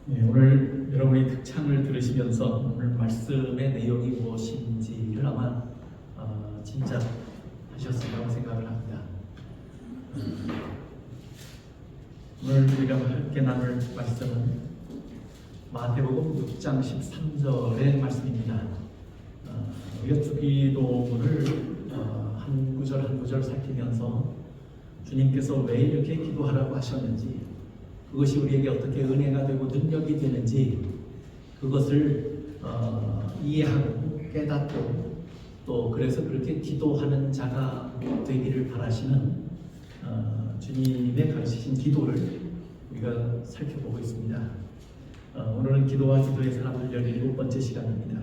네, 오늘 여러분이 특창을 들으시면서 오늘 말씀의 내용이 무엇인지를 아마 진짜 하셨으리라고 생각을 합니다. 오늘 우리가 함께 나눌 말씀은 마태복음 6장 13절의 말씀입니다. 우리가 주기도문을 한 구절 한 구절 살피면서 주님께서 왜 이렇게 기도하라고 하셨는지, 그것이 우리에게 어떻게 은혜가 되고 능력이 되는지 그것을 이해하고 깨닫고 또 그래서 그렇게 기도하는 자가 되기를 바라시는 주님의 가르치신 기도를 우리가 살펴보고 있습니다. 오늘은 기도와 기도의 사람들 17번째 시간입니다.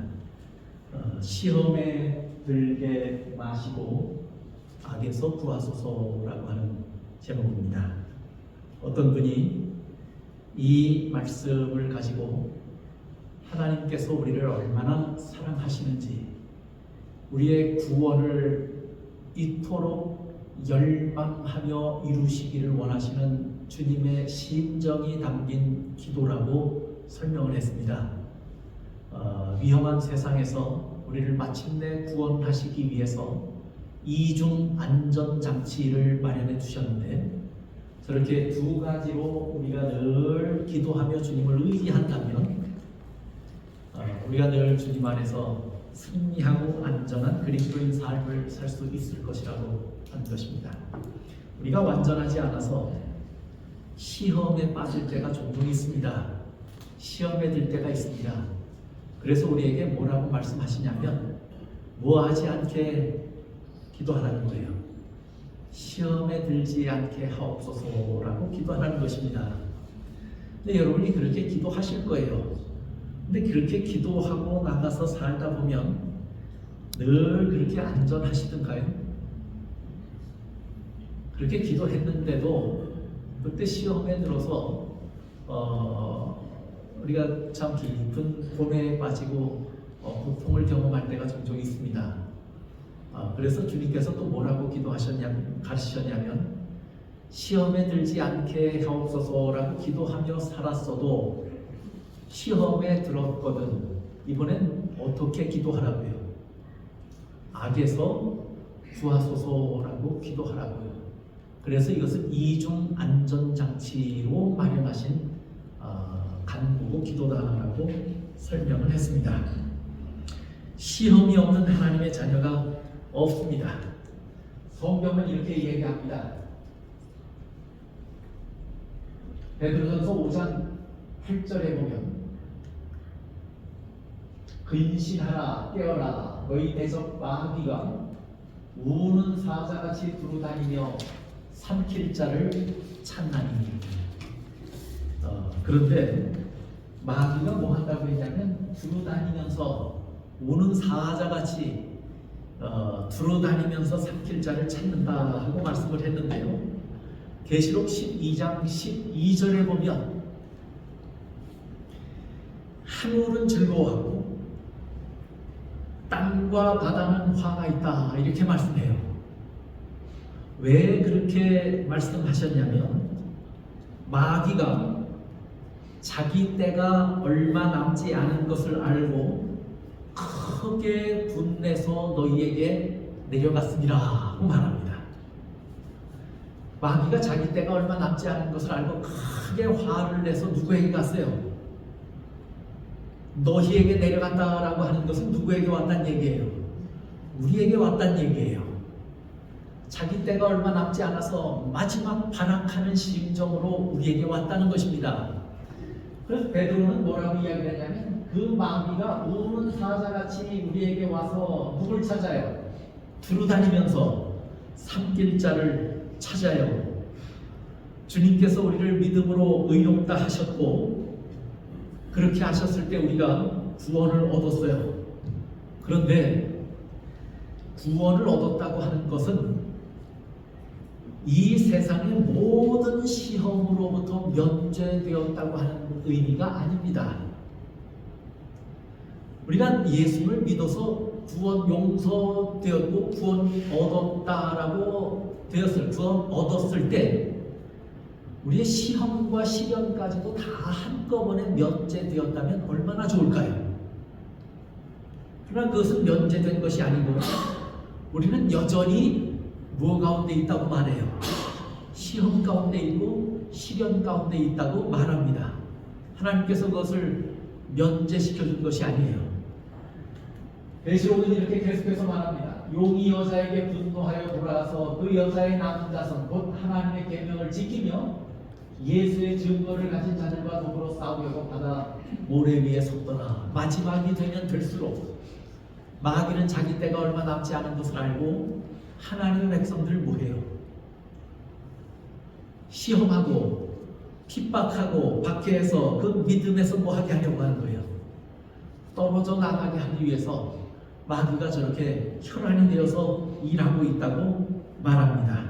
시험에 들게 마시고 악에서 구하소서라고 하는 제목입니다. 어떤 분이 이 말씀을 가지고 하나님께서 우리를 얼마나 사랑하시는지, 우리의 구원을 이토록 열망하며 이루시기를 원하시는 주님의 심정이 담긴 기도라고 설명을 했습니다. 위험한 세상에서 우리를 마침내 구원하시기 위해서 이중 안전장치를 마련해 주셨는데, 그렇게 두 가지로 우리가 늘 기도하며 주님을 의지한다면 우리가 늘 주님 안에서 승리하고 안전한 그리스도인 삶을 살 수 있을 것이라고 하는 것입니다. 우리가 완전하지 않아서 시험에 빠질 때가 종종 있습니다. 시험에 들 때가 있습니다. 그래서 우리에게 뭐라고 말씀하시냐면 뭐하지 않게 기도하라는 거예요. 시험에 들지 않게 하옵소서라고 기도하는 것입니다. 근데 여러분이 그렇게 기도하실 거예요. 근데 그렇게 기도하고 나가서 살다 보면 늘 그렇게 안전하시던가요? 그렇게 기도했는데도 그때 시험에 들어서 우리가 참 깊은 고뇌에 빠지고 고통을 경험할 때가 종종 있습니다. 그래서 주님께서 또 뭐라고 가르치셨냐면 시험에 들지 않게 하옵소서라고 기도하며 살았어도 시험에 들었거든 이번엔 어떻게 기도하라고요? 악에서 구하소서라고 기도하라고요. 그래서 이것은 이중 안전장치로 마련하신 간구 기도다라고 설명을 했습니다. 시험이 없는 하나님의 자녀가 없습니다. 성경은 이렇게 얘기합니다. 베드로전서 5장 8절에 보면 근신하라 깨어라 너희 대적 마귀가 우는 사자같이 두루다니며 삼킬 자를 찾나니. 그런데 마귀가 뭐 한다고 했냐면 두루다니면서 우는 사자같이 두루다니면서 삼킬 자를 찾는다 하고 말씀을 했는데요. 계시록 12장 12절에 보면 하늘은 즐거워하고 땅과 바다는 화가 있다 이렇게 말씀해요. 왜 그렇게 말씀하셨냐면 마귀가 자기 때가 얼마 남지 않은 것을 알고 크게 분내서 너희에게 내려갔으리라 하고 말합니다. 마귀가 자기 때가 얼마 남지 않은 것을 알고 크게 화를 내서 누구에게 갔어요? 너희에게 내려간다라고 하는 것은 누구에게 왔다는 얘기예요? 우리에게 왔다는 얘기예요. 자기 때가 얼마 남지 않아서 마지막 반항하는 심정으로 우리에게 왔다는 것입니다. 그래서 베드로는 뭐라고 이야기하냐면 그 마귀가 우는 사자같이 우리에게 와서 누굴 찾아요? 두루다니면서 삼킬 자를 찾아요. 주님께서 우리를 믿음으로 의롭다 하셨고 그렇게 하셨을 때 우리가 구원을 얻었어요. 그런데 구원을 얻었다고 하는 것은 이 세상의 모든 시험으로부터 면제되었다고 하는 의미가 아닙니다. 우리가 예수를 믿어서 구원 용서되었고 구원 얻었다라고 구원 얻었을 때 우리의 시험과 시련까지도 다 한꺼번에 면제되었다면 얼마나 좋을까요? 그러나 그것은 면제된 것이 아니고 우리는 여전히 무엇 가운데 있다고 말해요? 시험 가운데 있고 시련 가운데 있다고 말합니다. 하나님께서 그것을 면제시켜 준 것이 아니에요. 계시록은 이렇게 계속해서 말합니다. 용이 여자에게 분노하여 돌아와서 그 여자의 남은 자손 곧 하나님의 계명을 지키며 예수의 증거를 가진 자들과 더불어 싸우려고 바다 모래 위에 섰더라. 마지막이 되면 될수록 마귀는 자기 때가 얼마 남지 않은 것을 알고 하나님의 백성들을 뭐해요? 시험하고 핍박하고 박해해서 그 믿음에서 뭐하게 하려고 하는 거예요. 떨어져 나가게 하기 위해서 마귀가 저렇게 혈안이 되어서 일하고 있다고 말합니다.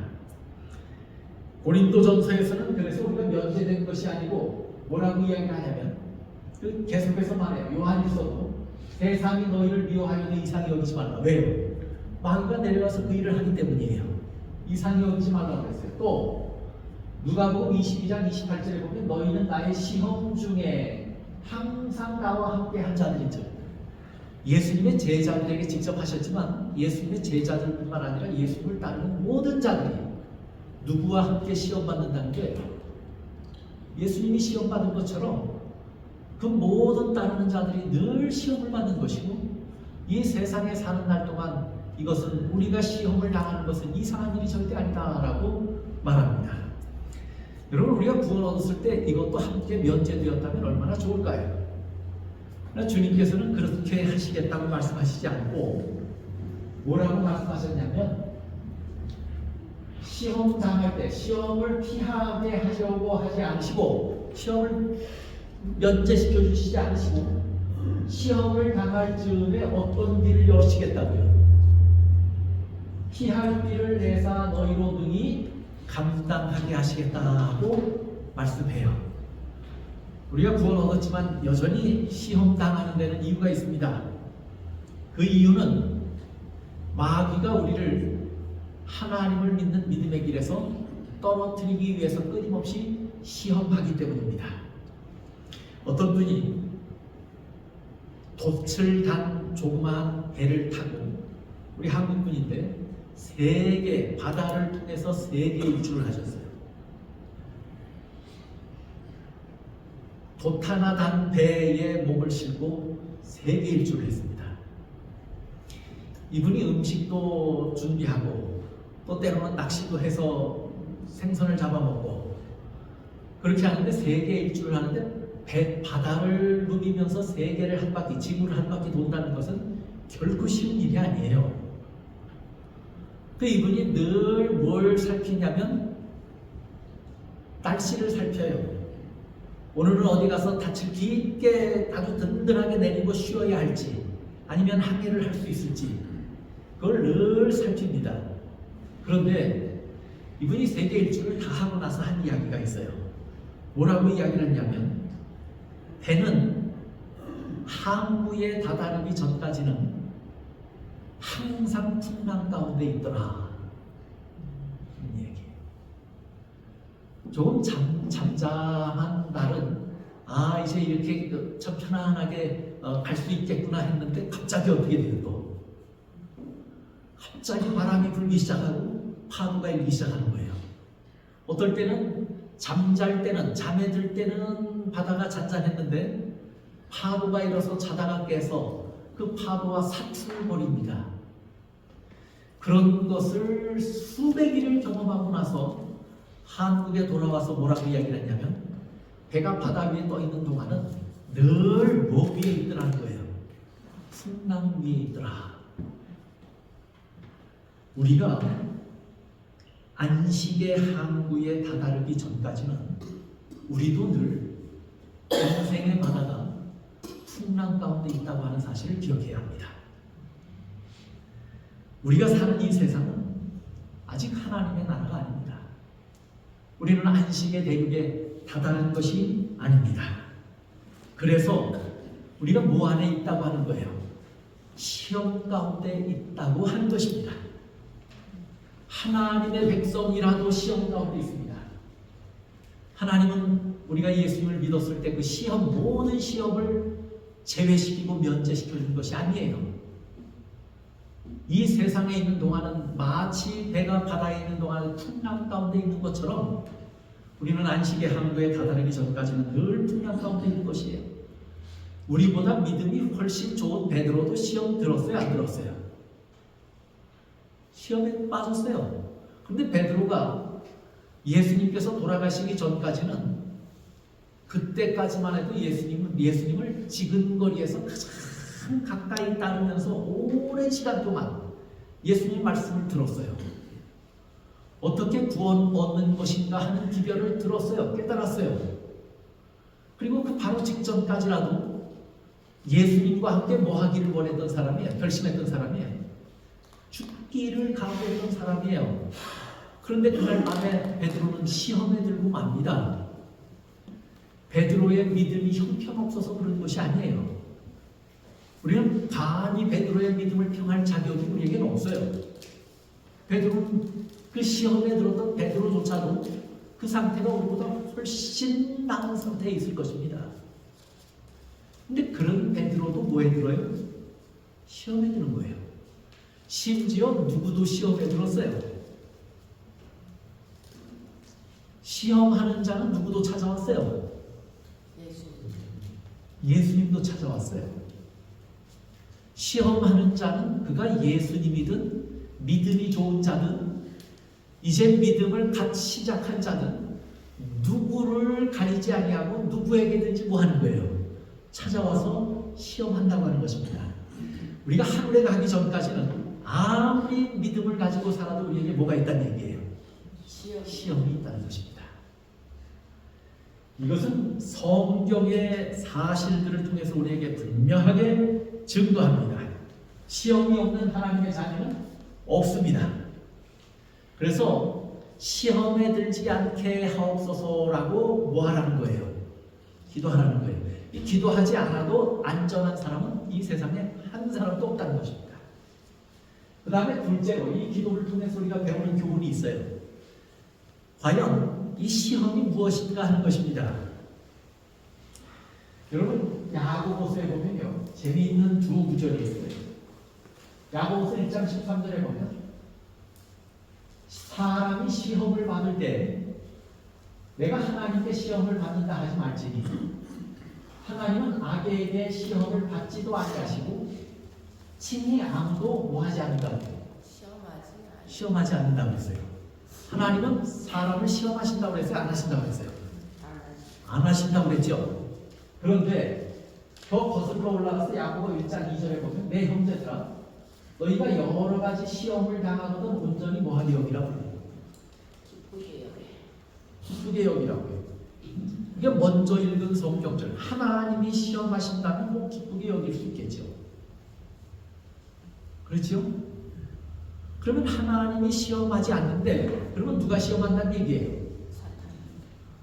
고린도전서에서는 그래서 우리가 면제된 것이 아니고 뭐라고 이야기하냐면 그 계속해서 말해요. 요한일서도 세상이 너희를 미워하여도 이상히 여기지 말라. 왜요? 마귀가 내려가서 그 일을 하기 때문이에요. 이상히 여기지 말라고 그랬어요. 또 누가복음 22장 28절에 보면 너희는 나의 시험 중에 항상 나와 함께 한 자들이죠. 예수님의 제자들에게 직접 하셨지만 예수님의 제자들뿐만 아니라 예수님을 따르는 모든 자들이 누구와 함께 시험받는다는 게 예수님이 시험받은 것처럼 그 모든 따르는 자들이 늘 시험을 받는 것이고 이 세상에 사는 날 동안 이것은 우리가 시험을 당하는 것은 이상한 일이 절대 아니다라고 말합니다. 여러분 우리가 구원 얻었을 때 이것도 함께 면제되었다면 얼마나 좋을까요? 그러나 주님께서는 그렇게 하시겠다고 말씀하시지 않고 뭐라고 말씀하셨냐면 시험 당할 때 시험을 피하게 하려고 하지 않으시고 시험을 면제시켜 주시지 않으시고 시험을 당할 즈음에 어떤 길을 여시겠다고요? 피할 길을 내사 너희로 능히 감당하게 하시겠다고 말씀해요. 우리가 구원 얻었지만 여전히 시험 당하는 데는 이유가 있습니다. 그 이유는 마귀가 우리를 하나님을 믿는 믿음의 길에서 떨어뜨리기 위해서 끊임없이 시험하기 때문입니다. 어떤 분이 돛을 단 조그마한 배를 타고 우리 한국분인데 세계 바다를 통해서 세계 일주를 하셨어요. 돛 하나 단 배에 몸을 싣고 세계 일주를 했습니다. 이분이 음식도 준비하고 또 때로는 낚시도 해서 생선을 잡아먹고 그렇게 하는데 세계 일주를 하는데 바다를 누비면서 세계를 한 바퀴, 지구를 한 바퀴 돈다는 것은 결코 쉬운 일이 아니에요. 그 이분이 늘 뭘 살피냐면 날씨를 살펴요. 오늘은 어디 가서 닻을 깊게 아주 든든하게 내리고 쉬어야 할지 아니면 항해를 할 수 있을지 그걸 늘 살핍니다. 그런데 이분이 세계 일주를 다 하고 나서 한 이야기가 있어요. 뭐라고 이야기를 했냐면 배는 항구에 다다르기 전까지는 항상 풍랑 가운데 있더라. 이 얘기. 조금 잠잠한 날은 이제 이렇게 참 편안하게 갈 수 있겠구나 했는데 갑자기 어떻게 돼요? 또 갑자기 바람이 불기 시작하고 파도가 일기 시작하는 거예요. 어떨 때는 잠잘 때는 잠에 들 때는 바다가 잔잔했는데 파도가 일어서 자다가 깨서 그 파도와 사투를 벌입니다. 그런 것을 수백 일을 경험하고 나서 한국에 돌아와서 뭐라고 이야기를 했냐면 배가 바다 위에 떠 있는 동안은 늘 뭐 위에 있더라는 거예요. 풍랑 위에 있더라. 우리가 안식의 항구에 다다르기 전까지는 우리도 늘 인생의 바다가 풍랑 가운데 있다고 하는 사실을 기억해야 합니다. 우리가 사는 이 세상은 아직 하나님의 나라가 아닙니다. 우리는 안식의 대륙에 다다른 것이 아닙니다. 그래서 우리가 뭐 안에 있다고 하는 거예요? 시험 가운데 있다고 하는 것입니다. 하나님의 백성이라도 시험 가운데 있습니다. 하나님은 우리가 예수님을 믿었을 때 그 시험, 모든 시험을 제외시키고 면제시켜 준 것이 아니에요. 이 세상에 있는 동안은 마치 배가 바다에 있는 동안 풍랑 가운데 있는 것처럼 우리는 안식의 항구에 다다르기 전까지는 늘 풍랑 가운데 있는 것이에요. 우리보다 믿음이 훨씬 좋은 베드로도 시험 들었어요, 안 들었어요? 시험에 빠졌어요. 그런데 베드로가 예수님께서 돌아가시기 전까지는, 그때까지만 해도 예수님을 지근거리에서 가장 가까이 따르면서 오랜 시간 동안 예수님 말씀을 들었어요. 어떻게 구원 얻는 것인가 하는 기별을 들었어요. 깨달았어요. 그리고 그 바로 직전까지라도 예수님과 함께 뭐 하기를 원했던 사람이에요. 결심했던 사람이에요. 죽기를 각오했던 사람이에요. 그런데 그날 밤에 베드로는 시험에 들고 맙니다. 베드로의 믿음이 형편없어서 그런 것이 아니에요. 우리는 감히 베드로의 믿음을 평할 자격이 우리에게는 없어요. 베드로는 그 시험에 들었던 베드로조차도 그 상태가 우리보다 훨씬 나은 상태에 있을 것입니다. 근데 그런 베드로도 뭐에 들어요? 시험에 드는 거예요. 심지어 누구도 시험에 들었어요. 시험하는 자는 누구도 찾아왔어요. 예수님도 찾아왔어요. 시험하는 자는 그가 예수님이든 믿음이 좋은 자든 이제 믿음을 갓 시작한 자든 누구를 가리지 아니하고 누구에게든지 뭐 하는 거예요? 찾아와서 시험한다고 하는 것입니다. 우리가 하늘에 가기 전까지는 아무리 믿음을 가지고 살아도 우리에게 뭐가 있다는 얘기예요? 시험이 있다는 것입니다. 이것은 성경의 사실들을 통해서 우리에게 분명하게 증거합니다. 시험이 없는 하나님의 자녀는 없습니다. 그래서 시험에 들지 않게 하옵소서라고 뭐 하라는 거예요? 기도하라는 거예요. 이 기도하지 않아도 안전한 사람은 이 세상에 한 사람도 없다는 것입니다. 그 다음에 둘째로 이 기도를 통해서 우리가 배우는 교훈이 있어요. 과연 이 시험이 무엇인가 하는 것입니다. 여러분 야고보서에 보면요, 재미있는 두 구절이 있어요. 야고보서 1장 13절에 보면 사람이 시험을 받을 때 내가 하나님께 시험을 받는다 하지 말지니 하나님은 악에게 시험을 받지도 아니하시고 친히 아무도 뭐하지 않는다고, 시험하지 않는다고 했어요. 하나님은 사람을 시험하신다고 그랬어요? 안 하신다고 그랬어요? 안 하신다고 그랬죠. 그런데 더 거슬러 올라가서 야고보 1장 2절에 보면 내 형제들아 너희가 여러 가지 시험을 당하거든 온전히 뭐하게 여기라고 해요? 기쁘게 여기라고요. 이게 먼저 읽은 성경절, 하나님이 시험하신다면 뭐 기쁘게 여길 수 있겠죠. 그렇죠? 그러면 하나님이 시험하지 않는데 그러면 누가 시험한다는 얘기예요?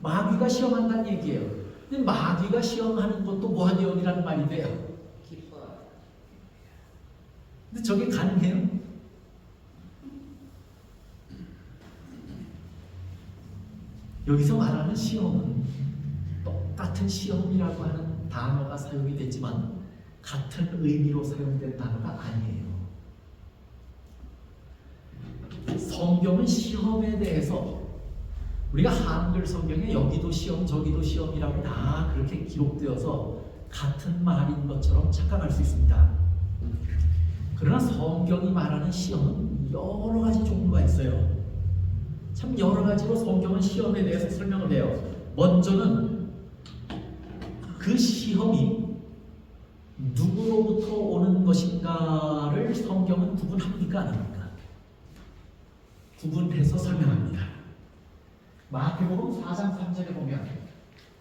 마귀가 시험한다는 얘기예요. 근데 마귀가 시험하는 것도 뭐하게 여기라는 말이 돼요? 근데 저게 가능해요? 여기서 말하는 시험은 똑같은 시험이라고 하는 단어가 사용이 됐지만 같은 의미로 사용된 단어가 아니에요. 성경은 시험에 대해서 우리가 한글 성경에 여기도 시험 저기도 시험이라고 다 그렇게 기록되어서 같은 말인 것처럼 착각할 수 있습니다. 그러나 성경이 말하는 시험은 여러 가지 종류가 있어요. 참 여러 가지로 성경은 시험에 대해서 설명을 해요. 먼저는 그 시험이 누구로부터 오는 것인가를 성경은 구분합니까? 안 합니까? 구분해서 설명합니다. 마태복음 4장 3절에 보면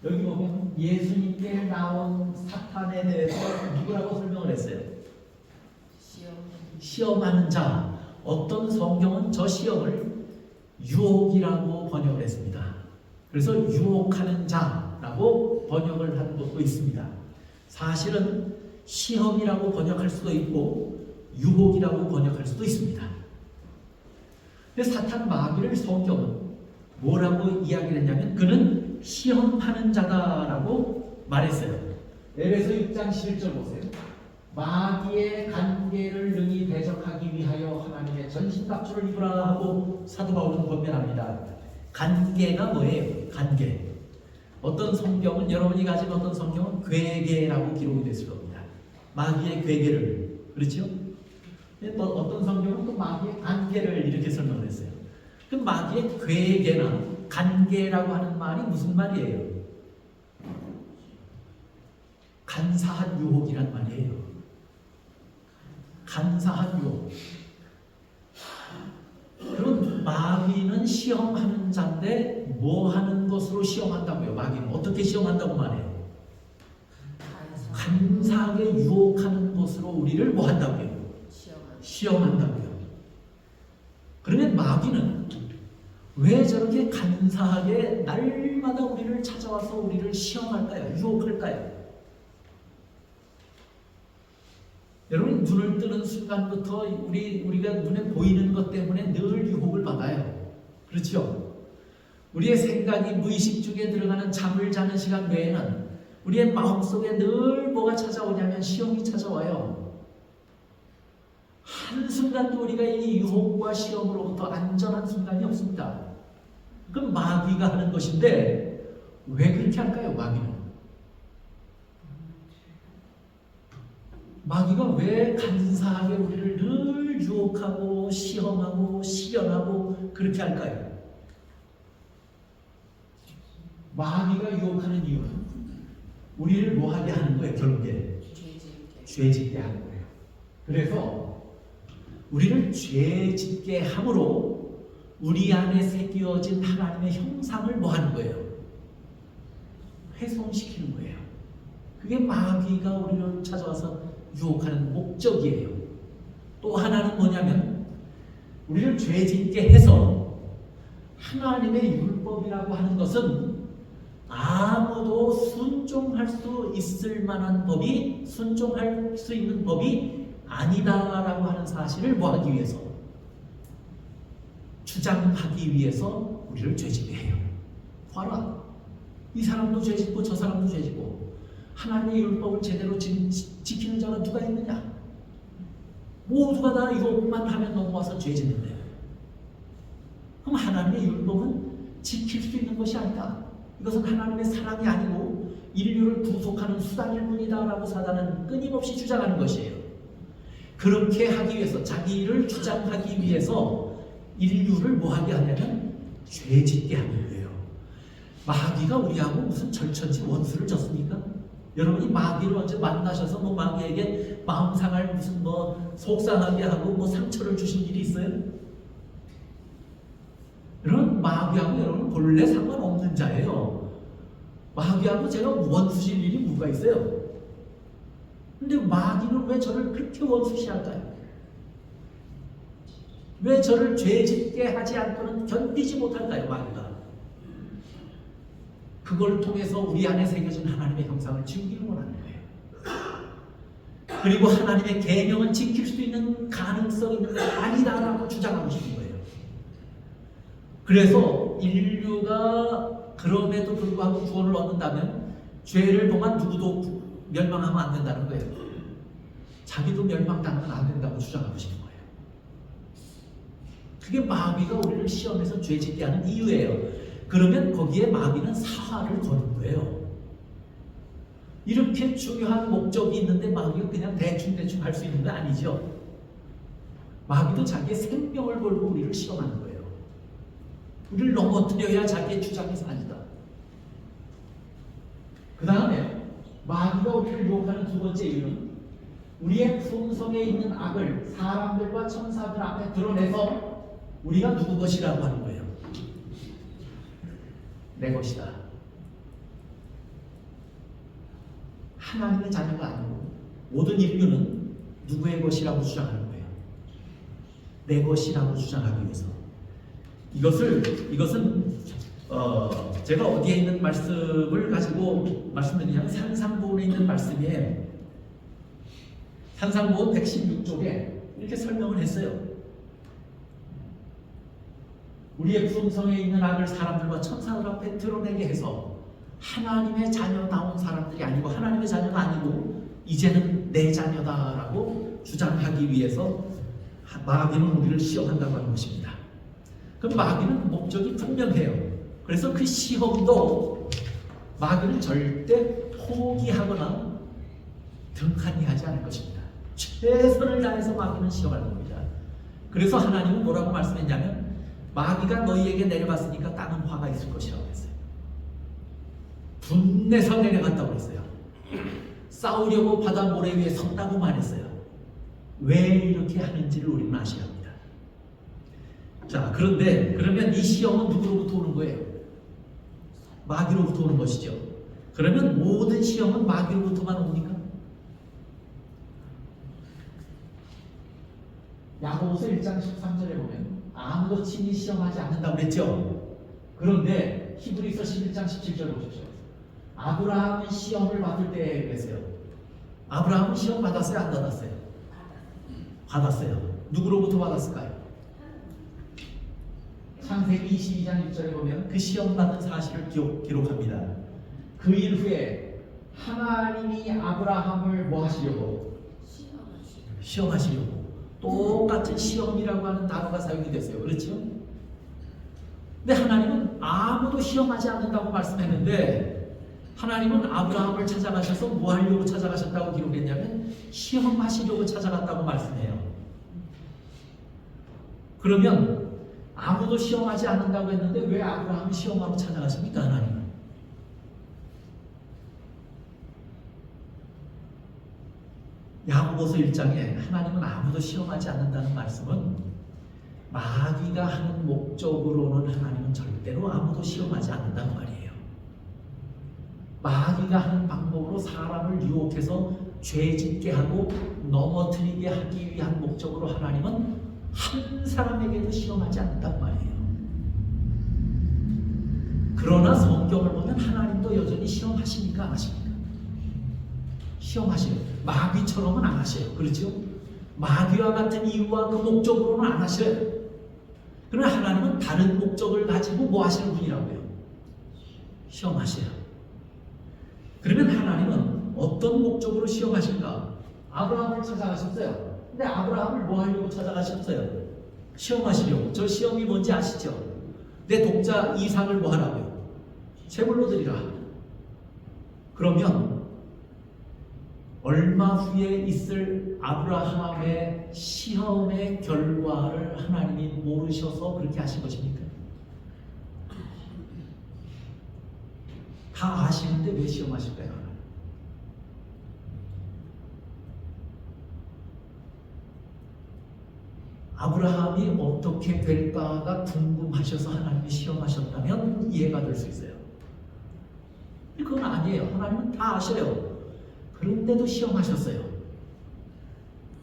여기 보면 예수님께 나온 사탄에 대해서 누구라고 설명을 했어요? 시험하는 자. 어떤 성경은 저 시험을 유혹이라고 번역을 했습니다. 그래서 유혹하는 자라고 번역을 하는 것도 있습니다. 사실은 시험이라고 번역할 수도 있고 유혹이라고 번역할 수도 있습니다. 근데 사탄 마귀를 성경은 뭐라고 이야기를 했냐면 그는 시험하는 자다라고 말했어요. 에베소 6장 11절 보세요. 마귀의 관계를 능히 대적하기 위하여 하나님의 전신갑주를 입으라 하고 사도 바울은 권면합니다. 관계가 뭐예요? 관계. 어떤 성경은, 여러분이 가진 어떤 성경은 괴계라고 기록이 됐을 겁니다. 마귀의 괴계를, 그렇죠? 또 어떤 성경은 또 마귀의 관계를 이렇게 설명했어요. 그 마귀의 괴계나 관계라고 하는 말이 무슨 말이에요? 간사한 유혹이란 말이에요. 간사한 유혹. 그럼 마귀는 시험하는 자인데 뭐 하는 것으로 시험한다고요? 마귀는 어떻게 시험한다고 말해요? 간사하게 유혹하는 것으로 우리를 뭐 한다고요? 시험한다고요. 그러면 마귀는 왜 저렇게 간사하게 날마다 우리를 찾아와서 우리를 시험할까요? 유혹할까요? 여러분, 눈을 뜨는 순간부터 우리가 눈에 보이는 것 때문에 늘 유혹을 받아요. 그렇죠? 우리의 생각이 무의식 중에 들어가는 잠을 자는 시간 외에는 우리의 마음속에 늘 뭐가 찾아오냐면 시험이 찾아와요. 한순간도 우리가 이 유혹과 시험으로부터 안전한 순간이 없습니다. 그건 마귀가 하는 것인데 왜 그렇게 할까요? 마귀가 왜 간사하게 우리를 늘 유혹하고 시험하고 시련하고 그렇게 할까요? 마귀가 유혹하는 이유는 우리를 뭐하게 하는 거예요? 결국에 죄짓게 하는 거예요. 그래서 우리를 죄짓게 함으로 우리 안에 새겨진 하나님의 형상을 뭐하는 거예요? 훼손시키는 거예요. 그게 마귀가 우리를 찾아와서 유혹하는 목적이에요. 또 하나는 뭐냐면 우리를 죄짓게 해서 하나님의 율법이라고 하는 것은 아무도 순종할 수 있을 만한 법이, 순종할 수 있는 법이 아니다라고 하는 사실을 뭐하기 위해서, 주장하기 위해서 우리를 죄짓게 해요. 봐라, 이 사람도 죄짓고 저 사람도 죄짓고 하나님의 율법을 제대로 지키는 자가 누가 있느냐? 모두가 다 이것만 하면 넘어와서 죄짓는데, 그럼 하나님의 율법은 지킬 수 있는 것이 아니다. 이것은 하나님의 사랑이 아니고 인류를 구속하는 수단일 뿐이다라고 사단은 끊임없이 주장하는 것이에요. 그렇게 하기 위해서, 자기를 주장하기 위해서 인류를 뭐하게 하냐면 죄짓게 하는 거예요. 마귀가 우리하고 무슨 절천지 원수를 졌습니까? 여러분이 마귀를 언제 만나셔서 뭐 마귀에게 마음 상할 무슨 뭐 속상하게 하고 뭐 상처를 주신 일이 있어요? 여러분, 마귀하고 여러분 본래 상관없는 자예요. 마귀하고 제가 원수실 일이 뭐가 있어요? 근데 마귀는 왜 저를 그렇게 원수시할까요? 왜 저를 죄짓게 하지 않고는 견디지 못할까요? 마귀가 그걸 통해서 우리 안에 새겨진 하나님의 형상을 지우기를 원하는 거예요. 그리고 하나님의 계명을 지킬 수 있는 가능성이 있는 게 아니다라고 주장하고 싶은 거예요. 그래서 인류가 그럼에도 불구하고 구원을 얻는다면 죄를 범한 누구도 멸망하면 안 된다는 거예요. 자기도 멸망당하면 안 된다고 주장하고 싶은 거예요. 그게 마귀가 우리를 시험해서 죄짓게 하는 이유예요. 그러면 거기에 마귀는 사활을 거는 거예요. 이렇게 중요한 목적이 있는데 마귀가 그냥 대충 할 수 있는 거 아니죠. 마귀도 자기의 생명을 걸고 우리를 시험하는 거예요. 우리를 넘어뜨려야 자기의 주장이 사지다. 그 다음에 마귀가 우리를 유혹하는 두 번째 이유는 우리의 품성에 있는 악을 사람들과 천사들 앞에 드러내서 우리가 누구 것이라고 하는 거예요. 내 것이다. 하나님의 자녀가 아니고 모든 인류는 누구의 것이라고 주장하는 거예요. 내 것이라고 주장하기 위해서. 이것은 제가 어디에 있는 말씀을 가지고 말씀드리냐면 산상보훈에 있는 말씀이에요. 산상보훈 116쪽에 이렇게 설명을 했어요. 우리의 품성에 있는 악을 사람들과 천사들 앞에 드러내게 해서 하나님의 자녀다운 사람들이 아니고 하나님의 자녀가 아니고 이제는 내 자녀다라고 주장하기 위해서 마귀는 우리를 시험한다고 하는 것입니다. 그럼 마귀는 목적이 분명해요. 그래서 그 시험도 마귀는 절대 포기하거나 등한히 하지 않을 것입니다. 최선을 다해서 마귀는 시험할 겁니다. 그래서 하나님은 뭐라고 말씀했냐면 마귀가 너희에게 내려갔으니까 땅은 화가 있을 것이라고 했어요. 분내서 내려갔다고 했어요. 싸우려고 바다 모래 위에 섰다고 말했어요. 왜 이렇게 하는지를 우리는 아셔야 합니다. 자, 그런데 그러면 이 시험은 누구로부터 오는 거예요? 마귀로부터 오는 것이죠. 그러면 모든 시험은 마귀로부터만 옵니까? 야고보서 1장 13절에 보면 아무도 친히 시험하지 않는다고 그랬죠. 그런데 히브리서 11장 17절 보십시오. 아브라함은 시험을 받을 때 그랬어요. 아브라함은 시험 받았어요? 안 받았어요? 받았어요. 누구로부터 받았을까요? 창세기 22장 1절에 보면 그 시험 받은 사실을 기록합니다. 그 일 후에 하나님이 아브라함을 뭐 하시려고? 시험하시려고. 똑같은 시험이라고 하는 단어가 사용이 됐어요. 그렇죠? 근데 하나님은 아무도 시험하지 않는다고 말씀했는데 하나님은 아브라함을 찾아가셔서 뭐 하려고 찾아가셨다고 기록했냐면 시험하시려고 찾아갔다고 말씀해요. 그러면 아무도 시험하지 않는다고 했는데 왜 아브라함을 시험하러 찾아가십니까? 하나님은 야고보서 1장에 하나님은 아무도 시험하지 않는다는 말씀은 마귀가 하는 목적으로는 하나님은 절대로 아무도 시험하지 않는다는 말이에요. 마귀가 하는 방법으로 사람을 유혹해서 죄 짓게 하고 넘어뜨리게 하기 위한 목적으로 하나님은 한 사람에게도 시험하지 않는단 말이에요. 그러나 성경을 보면 하나님도 여전히 시험하십니까? 안 하십니까? 시험하시요. 마귀처럼은 안 하셔요. 그렇죠? 마귀와 같은 이유와 그 목적으로는 안 하셔요. 그러나 하나님은 다른 목적을 가지고 뭐 하시는 분이라고요? 시험하셔요. 그러면 하나님은 어떤 목적으로 시험하실까? 아브라함을 찾아가셨어요. 근데 아브라함을 뭐 하려고 찾아가셨어요? 시험하시려고. 저 시험이 뭔지 아시죠? 내 독자 이삭을 뭐 하라고요? 제물로 드리라. 그러면 얼마 후에 있을 아브라함의 시험의 결과를 하나님이 모르셔서 그렇게 하신 것입니까? 다 아시는데 왜 시험하실까요? 아브라함이 어떻게 될까가 궁금하셔서 하나님이 시험하셨다면 이해가 될 수 있어요. 그건 아니에요. 하나님은 다 아셔요. 그런데도 시험하셨어요.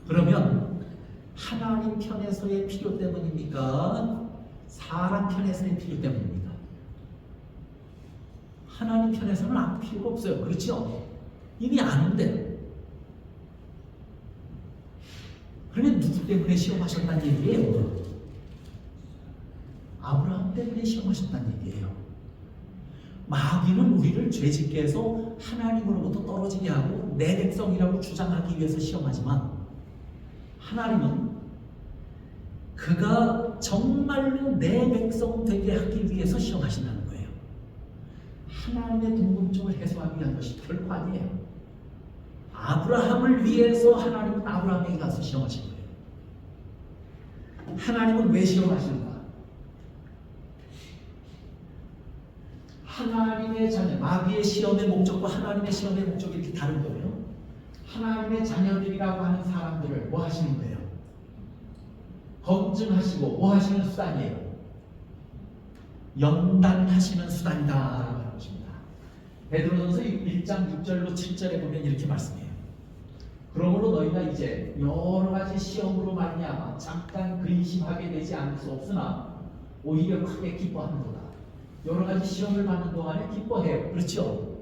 그러면 하나님 편에서의 필요 때문입니까? 사람 편에서의 필요 때문입니까? 하나님 편에서는 아무 필요가 없어요. 그렇죠? 이미 아는데. 그러면 누구 때문에 시험하셨다는 얘기예요? 아브라함 때문에 시험하셨다는 얘기예요. 마귀는 우리를 죄짓게 해서 하나님으로부터 떨어지게 하고 내 백성이라고 주장하기 위해서 시험하지만 하나님은 그가 정말로 내 백성 되게 하기 위해서 시험하신다는 거예요. 하나님의 궁금증을 해소하기 위한 것이 결코 아니에요. 아브라함을 위해서 하나님은 아브라함에게 가서 시험하신 거예요. 하나님은 왜 시험하시는가? 하나님의 자녀, 마귀의 시험의 목적과 하나님의 시험의 목적이 이렇게 다른 거예요. 하나님의 자녀들이라고 하는 사람들을 뭐 하시는 거예요? 검증하시고 뭐 하시는 수단이에요? 연단하시는 수단이다라고 하는 것입니다. 베드로전서 1장 6절로 7절에 보면 이렇게 말씀해요. 그러므로 너희가 이제 여러 가지 시험으로 말미암아 잠깐 근심하게 되지 않을 수 없으나 오히려 크게 기뻐하는도다. 여러 가지 시험을 받는 동안에 기뻐해요. 그렇죠?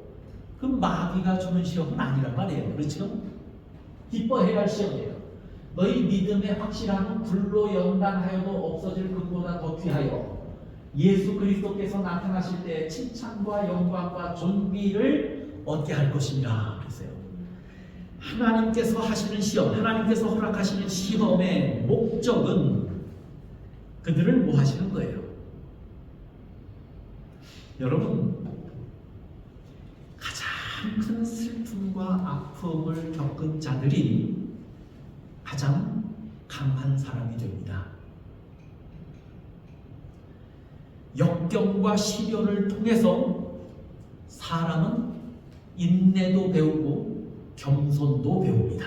그 마귀가 주는 시험은 아니란 말이에요. 그렇죠? 기뻐해야 할 시험이에요. 너희 믿음의 확실함은 불로 연단하여도 없어질 것보다 더 귀하여 예수 그리스도께서 나타나실 때 칭찬과 영광과 존귀를 얻게 할 것입니다. 그랬어요. 하나님께서 하시는 시험, 하나님께서 허락하시는 시험의 목적은 그들을 뭐 하시는 거예요? 여러분, 가장 큰 슬픔과 아픔을 겪은 자들이 가장 강한 사람이 됩니다. 역경과 시련을 통해서 사람은 인내도 배우고 겸손도 배웁니다.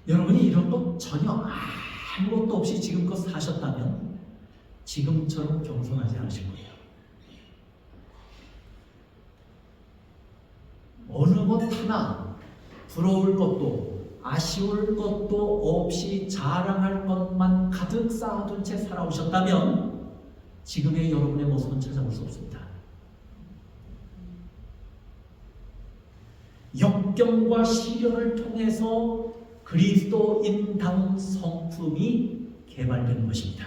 여러분이 이런 것 전혀 아무것도 없이 지금껏 사셨다면 지금처럼 겸손하지 않으실 거예요. 어느 것 하나 부러울 것도 아쉬울 것도 없이 자랑할 것만 가득 쌓아둔 채 살아오셨다면 지금의 여러분의 모습은 찾아볼 수 없습니다. 역경과 시련을 통해서 그리스도인다운 성품이 개발되는 것입니다.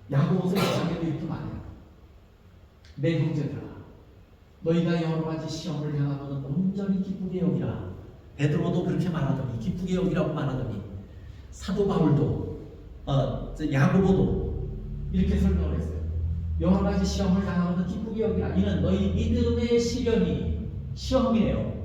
야고보서 1장에도 이렇게 말해요. 내 형제들아, 너희가 여러 가지 시험을 향하면 온전히 기쁘게 여기라. 베드로도 그렇게 말하더니, 기쁘게 여기라고 말하더니, 사도 바울도 야고보도 이렇게 설명을 했어요. 여러 가지 시험을 당하면 기쁘게 여기라. 이는 너희 믿음의 시련이 시험이에요.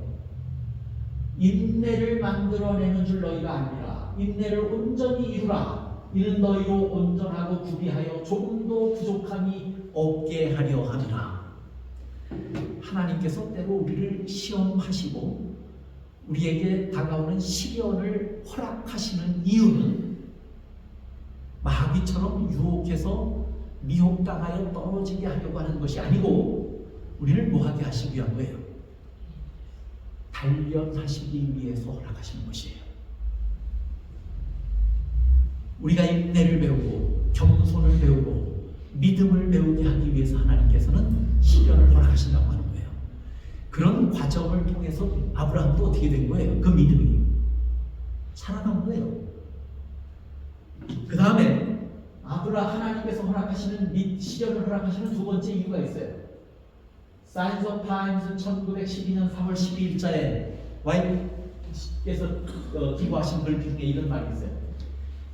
인내를 만들어내는 줄 너희가 아니라 인내를 온전히 이루라. 이는 너희로 온전하고 구비하여 조금도 부족함이 없게 하려 함이라. 하나님께서 때로 우리를 시험하시고 우리에게 다가오는 시련을 허락하시는 이유는 마귀처럼 유혹해서 미혹당하여 떨어지게 하려고 하는 것이 아니고 우리를 뭐하게 하시기 위한 거예요. 단련하시기 위해서 허락하시는 것이에요. 우리가 인내를 배우고 겸손을 배우고 믿음을 배우게 하기 위해서 하나님께서는 시련을 허락하신다고 하는 거예요. 그런 과정을 통해서 아브라함도 어떻게 된 거예요? 그 믿음이 살아난 거예요. 그 다음에 하나님께서 허락하시는 시련을 허락하시는 두 번째 이유가 있어요. Signs of Times 1912년 3월 12일자에 와이트께서 기고하신 글 중에 이런 말이 있어요.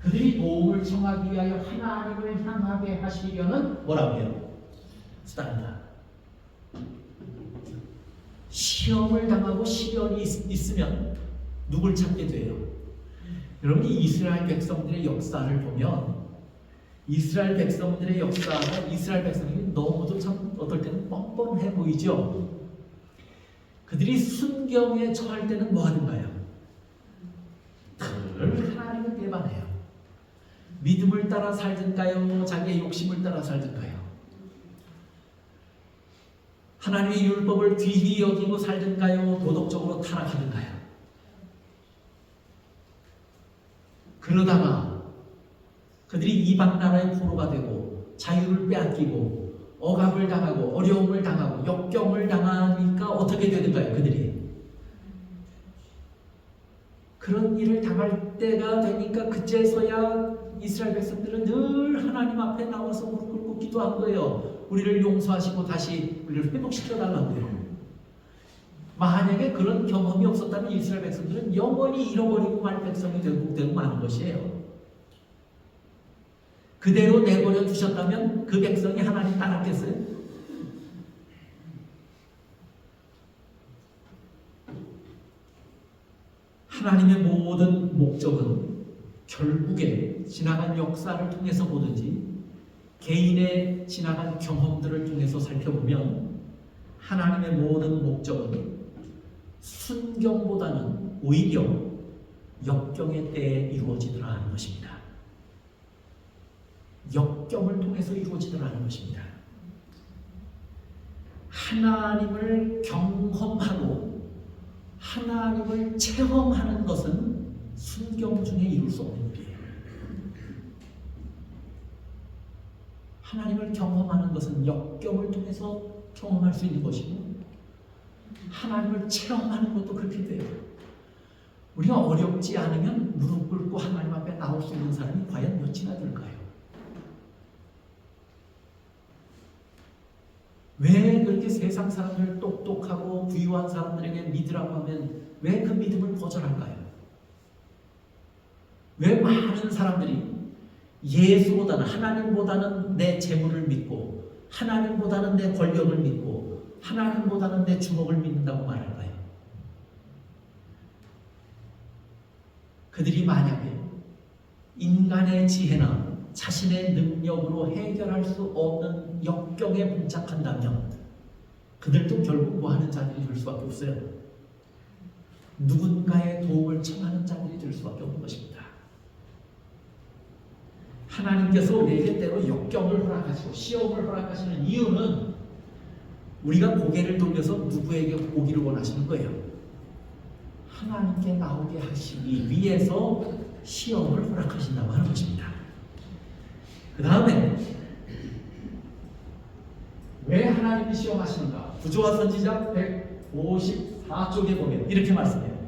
그들이 도움을 청하기 위하여 하나님을 향하게 하시려는 뭐라고 해요? 수단이다. 시험을 당하고 시련이 있으면 누굴 찾게 돼요? 여러분이 이스라엘 백성들의 역사를 보면 이스라엘 백성들의 역사가 이스라엘 백성이 너무도 참 어떨 때는 뻔뻔해 보이죠. 그들이 순경에 처할 때는 뭐 하는가요? 늘 하나님을 배반해요. 믿음을 따라 살든가요? 자기의 욕심을 따라 살든가요? 하나님의 율법을 귀히 여기고 살든가요? 도덕적으로 타락하든가요? 그러다가 그들이 이방 나라의 포로가 되고 자유를 빼앗기고 억압을 당하고 어려움을 당하고 역경을 당하니까 어떻게 되는가요? 그들이 그런 일을 당할 때가 되니까 그제서야 이스라엘 백성들은 늘 하나님 앞에 나와서 무릎 꿇고 기도한 거예요. 우리를 용서하시고 다시 우리를 회복시켜 달라고요. 만약에 그런 경험이 없었다면 이스라엘 백성들은 영원히 잃어버리고 말 백성이 되고 마는 것이에요. 그대로 내버려 두셨다면 그 백성이 하나님 따랐겠어요? 하나님의 모든 목적은 결국에 지나간 역사를 통해서 보든지 개인의 지나간 경험들을 통해서 살펴보면 하나님의 모든 목적은 순경보다는 오히려 역경의 때에 이루어지더라 하는 것입니다. 역경을 통해서 이루어지더라 하는 것입니다. 하나님을 경험하고 하나님을 체험하는 것은 순경 중에 이룰 수 없는 일이에요. 하나님을 경험하는 것은 역경을 통해서 경험할 수 있는 것이고 하나님을 체험하는 것도 그렇게 돼요. 우리가 어렵지 않으면 무릎 꿇고 하나님 앞에 나올 수 있는 사람이 과연 몇이나 될까요? 왜 그렇게 세상 사람들 똑똑하고 부유한 사람들에게 믿으라고 하면 왜 그 믿음을 거절할까요? 왜 많은 사람들이 예수보다는, 하나님보다는 내 재물을 믿고, 하나님보다는 내 권력을 믿고, 하나님보다는 내 주먹을 믿는다고 말할까요? 그들이 만약에 인간의 지혜나 자신의 능력으로 해결할 수 없는 역경에 봉착한다면 그들도 결국 뭐하는 자들이 될 수밖에 없어요. 누군가의 도움을 청하는 자들이 될 수밖에 없는 것입니다. 하나님께서 우리에게 때로 역경을 허락하시고 시험을 허락하시는 이유는 우리가 고개를 돌려서 누구에게 오기를 원하시는 거예요. 하나님께 나오게 하시기 위해서 시험을 허락하신다고 하는 것입니다. 그 다음에 왜 하나님이 시험하시는가? 구조와 선지자 154쪽에 보면 이렇게 말씀해요.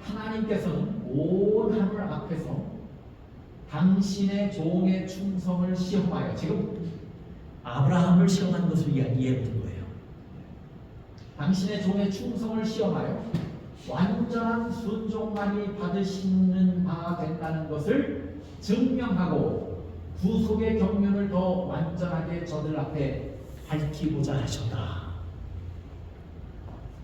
하나님께서는 온 하늘 앞에서 당신의 종의 충성을 시험하여, 지금 아브라함을 시험한 것을 이해해 본 거예요. 당신의 종의 충성을 시험하여 완전한 순종만이 받으시는 바가 된다는 것을 증명하고 구속의 경륜을 더 완전하게 저들 앞에 밝히고자 하셨다.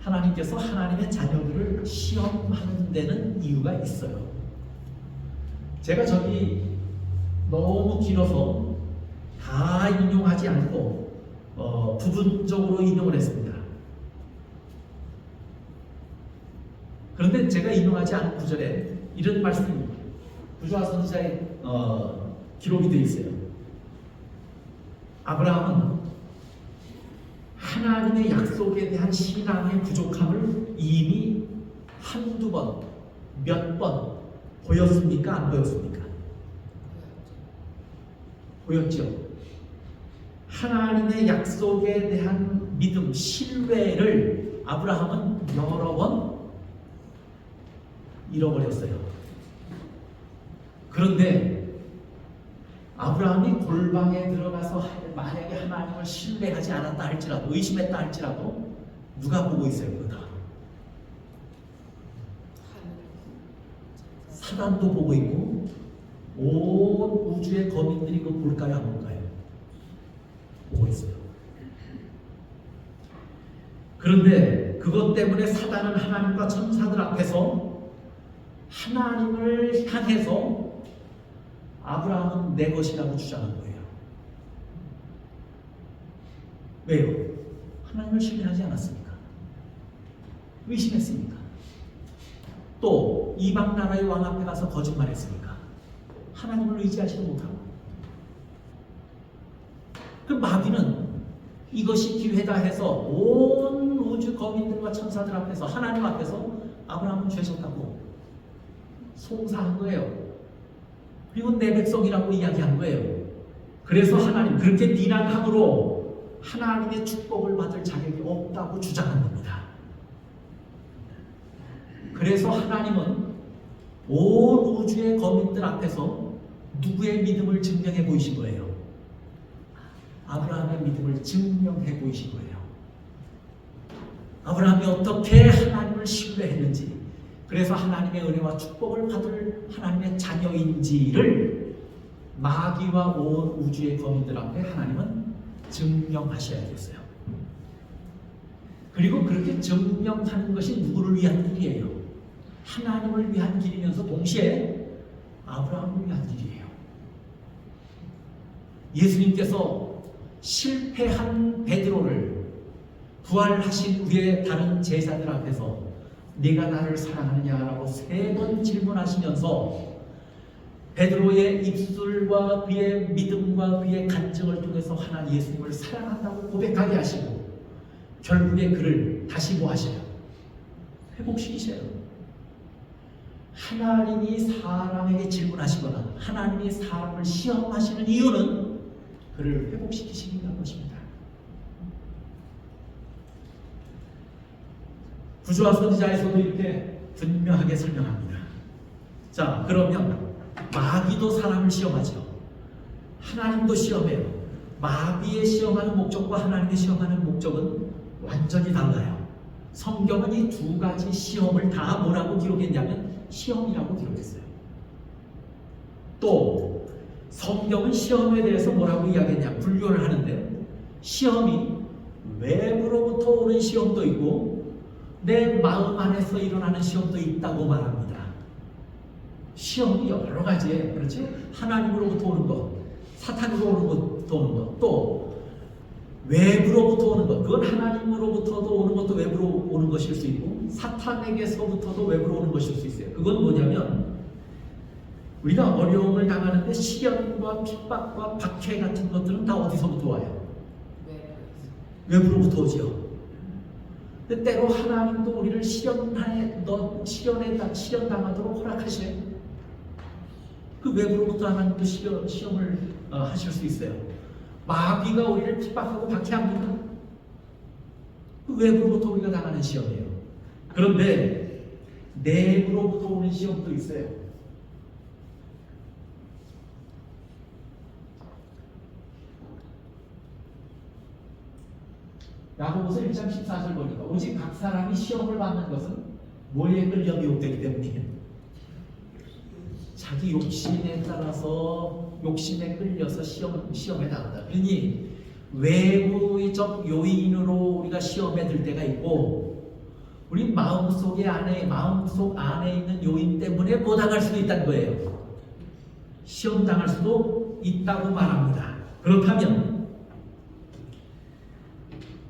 하나님께서 하나님의 자녀들을 시험하는 데는 이유가 있어요. 제가 저기 너무 길어서 다 인용하지 않고 부분적으로 인용을 했습니다. 그런데 제가 인용하지 않은 구절에 이런 말씀이 구조와 선지자의 기록이 되어 있어요. 아브라함은 하나님의 약속에 대한 신앙의 부족함을 이미 한두 번, 몇 번 보였습니까? 안 보였습니까? 보였죠. 하나님의 약속에 대한 믿음, 신뢰를 아브라함은 여러 번 잃어버렸어요. 그런데 아브라함이 골방에 들어가서 만약에 하나님을 신뢰하지 않았다 할지라도, 의심했다 할지라도 누가 보고 있어요? 그다 사단도 보고 있고 온 우주의 거민들이 그거 볼까요? 안 볼까요? 보고 있어요. 그런데 그것 때문에 사단은 하나님과 천사들 앞에서 하나님을 향해서 아브라함은 내 것이라고 주장한 거예요. 왜요? 하나님을 신뢰하지 않았습니까? 의심했습니까? 또 이방 나라의 왕 앞에 가서 거짓말했습니까? 하나님을 의지하지도 못하고. 그 마귀는 이것이 기회다 해서 온 우주 거민들과 천사들 앞에서, 하나님 앞에서 아브라함은 죄졌다고 송사한 거예요. 그리고 내 백성이라고 이야기한 거예요. 그래서 하나님, 그렇게 비난함으로 하나님의 축복을 받을 자격이 없다고 주장한 겁니다. 그래서 하나님은 온 우주의 거민들 앞에서 누구의 믿음을 증명해 보이신 거예요? 아브라함의 믿음을 증명해 보이신 거예요. 아브라함이 어떻게 하나님을 신뢰했는지, 그래서 하나님의 은혜와 축복을 받을 하나님의 자녀인지를 마귀와 온 우주의 거민들 앞에 하나님은 증명하셔야겠어요. 그리고 그렇게 증명하는 것이 누구를 위한 길이에요? 하나님을 위한 길이면서 동시에 아브라함을 위한 길이에요. 예수님께서 실패한 베드로를 부활하신 후에 다른 제자들 앞에서 네가 나를 사랑하느냐라고 3번 질문하시면서 베드로의 입술과 그의 믿음과 그의 간증을 통해서 하나님 예수님을 사랑한다고 고백하게 하시고 결국에 그를 다시 뭐 하셔요? 회복시키셔요. 하나님이 사람에게 질문하시거나 하나님이 사람을 시험하시는 이유는 그를 회복시키시기 위한 것입니다. 구조와 선지자에서도 이렇게 분명하게 설명합니다. 자, 그러면 마귀도 사람을 시험하죠. 하나님도 시험해요. 마귀의 시험하는 목적과 하나님의 시험하는 목적은 완전히 달라요. 성경은 이 두 가지 시험을 다 뭐라고 기록했냐면 시험이라고 기록했어요. 또 성경은 시험에 대해서 뭐라고 이야기했냐, 분류를 하는데 시험이 외부로부터 오는 시험도 있고 내 마음 안에서 일어나는 시험도 있다고 말합니다. 시험이 여러 가지예요. 그렇죠? 하나님으로부터 오는 것, 사탄으로부터 오는 것, 또 외부로부터 오는 것, 그건 하나님으로부터도 오는 것도 외부로 오는 것일 수 있고 사탄에게서부터도 외부로 오는 것일 수 있어요. 그건 뭐냐면 우리가 어려움을 당하는데 시련과 핍박과 박해 같은 것들은 다 어디서부터 와요? 외부로부터 오지요. 근데 때로 하나님도 우리를 시련에 당하도록 허락하셔요. 그 외부로부터 하나님도 시험을 하실 수 있어요. 마귀가 우리를 핍박하고 박해합니다. 그 외부로부터 우리가 당하는 시험이에요. 그런데 내부로부터 오는 시험도 있어요. 야고보서 1장 14절 보니까 오직 각 사람이 시험을 받는 것은 뭐에 끌려 미혹되기 때문이에요. 자기 욕심에 따라서 욕심에 끌려서 시험에 당한다. 그러니 외부적 요인으로 우리가 시험에 들 때가 있고 우리 마음속 안에 있는 요인 때문에 못 당할 수도 있다는 거예요. 시험 당할 수도 있다고 말합니다. 그렇다면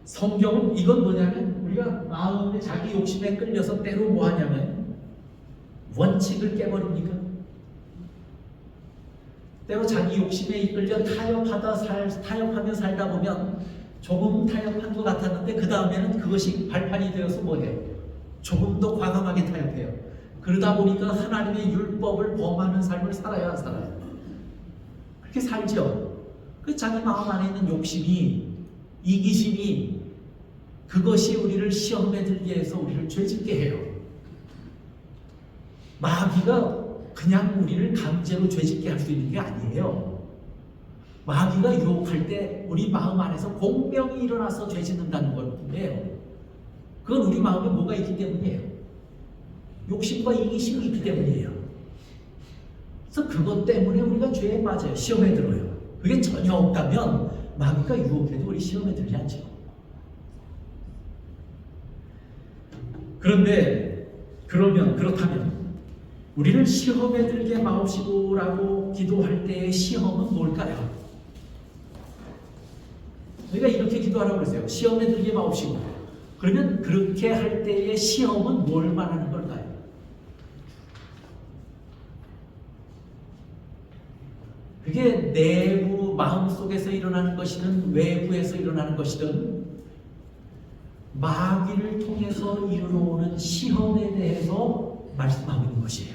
성경은 이건 뭐냐면 우리가 마음의 자기 욕심에 끌려서 때로 뭐 하냐면 원칙을 깨버립니까? 때로 자기 욕심에 이끌려 타협하며 살다 보면 조금 타협한 것 같았는데 그 다음에는 그것이 발판이 되어서 뭐해요? 조금 더 과감하게 타협해요. 그러다 보니까 하나님의 율법을 범하는 삶을 살아야 안 살아요. 그렇게 살죠. 그 자기 마음 안에 있는 욕심이, 이기심이 그것이 우리를 시험에 들게 해서 우리를 죄짓게 해요. 마귀가 그냥 우리를 강제로 죄짓게 할 수 있는 게 아니에요. 마귀가 유혹할 때 우리 마음 안에서 공명이 일어나서 죄짓는다는 건데요. 그건 우리 마음에 뭐가 있기 때문이에요. 욕심과 이기심이 있기 때문이에요. 그래서 그것 때문에 우리가 죄에 빠져요. 시험에 들어요. 그게 전혀 없다면 마귀가 유혹해도 우리 시험에 들지 않죠. 그렇다면 우리를 시험에 들게 마옵시고라고 기도할 때의 시험은 뭘까요? 우리가 이렇게 기도하라고 그랬어요. 시험에 들게 마옵시고. 그러면 그렇게 할 때의 시험은 뭘 말하는 걸까요? 그게 내부 마음속에서 일어나는 것이든 외부에서 일어나는 것이든 마귀를 통해서 이르러오는 시험에 대해서 말씀하고 있는 것이에요.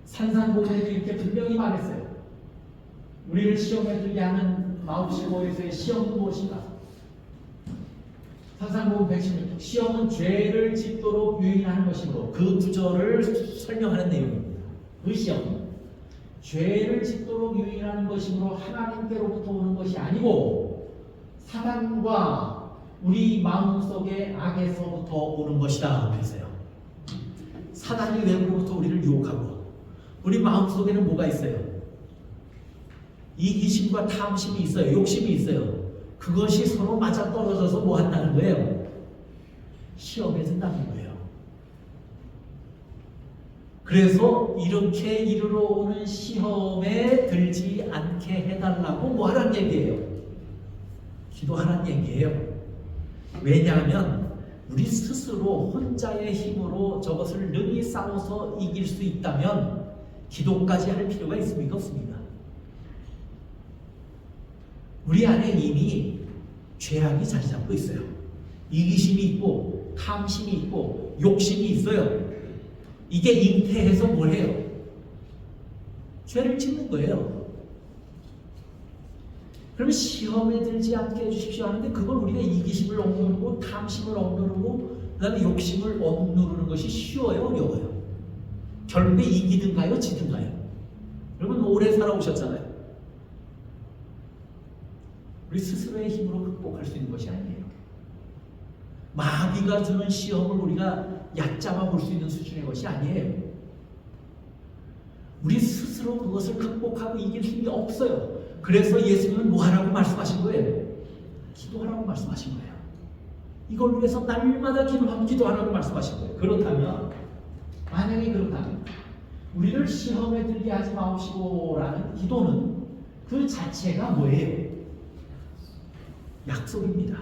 산상보험에도 이렇게 분명히 말했어요. 우리를 시험에 들게 하는 마옵시고에서의 시험은 무엇인가? 산상보험 116. 시험은 죄를 짓도록 유인하는 것이므로 그 구절을 설명하는 내용입니다. 그 시험은 죄를 짓도록 유인하는 것이므로 하나님께로부터 오는 것이 아니고 사단과 우리 마음속의 악에서부터 오는 것이다. 그랬어요. 사단이 외부로부터 우리를 유혹하고 우리 마음속에는 뭐가 있어요? 이기심과 탐심이 있어요. 욕심이 있어요. 그것이 서로 맞아떨어져서 뭐 한다는 거예요? 시험에 든다는 거예요. 그래서 이렇게 이르러 오는 시험에 들지 않게 해달라고 뭐 하라는 얘기예요? 기도하라는 얘기예요. 왜냐하면 우리 스스로 혼자의 힘으로 저것을 능히 싸워서 이길 수 있다면 기도까지 할 필요가 있습니까? 없습니다. 우리 안에 이미 죄악이 자리 잡고 있어요. 이기심이 있고 탐심이 있고 욕심이 있어요. 이게 잉태해서 뭘 해요? 죄를 짓는 거예요. 그러면 시험에 들지 않게 해주십시오 하는데 그걸 우리가 이기심을 억누르고 탐심을 억누르고 그 다음에 욕심을 억누르는 것이 쉬워요, 어려워요? 결국에 이기든가요, 지든가요? 여러분 오래 살아오셨잖아요. 우리 스스로의 힘으로 극복할 수 있는 것이 아니에요. 마귀가 주는 시험을 우리가 얕잡아 볼 수 있는 수준의 것이 아니에요. 우리 스스로 그것을 극복하고 이길 힘이 없어요. 그래서 예수님은 뭐 하라고 말씀하신 거예요? 기도하라고 말씀하신 거예요. 이걸 위해서 날마다 기도하라고 말씀하신 거예요. 그렇다면, 만약에 그렇다면 우리를 시험에 들게 하지 마시고라는 기도는 그 자체가 뭐예요? 약속입니다.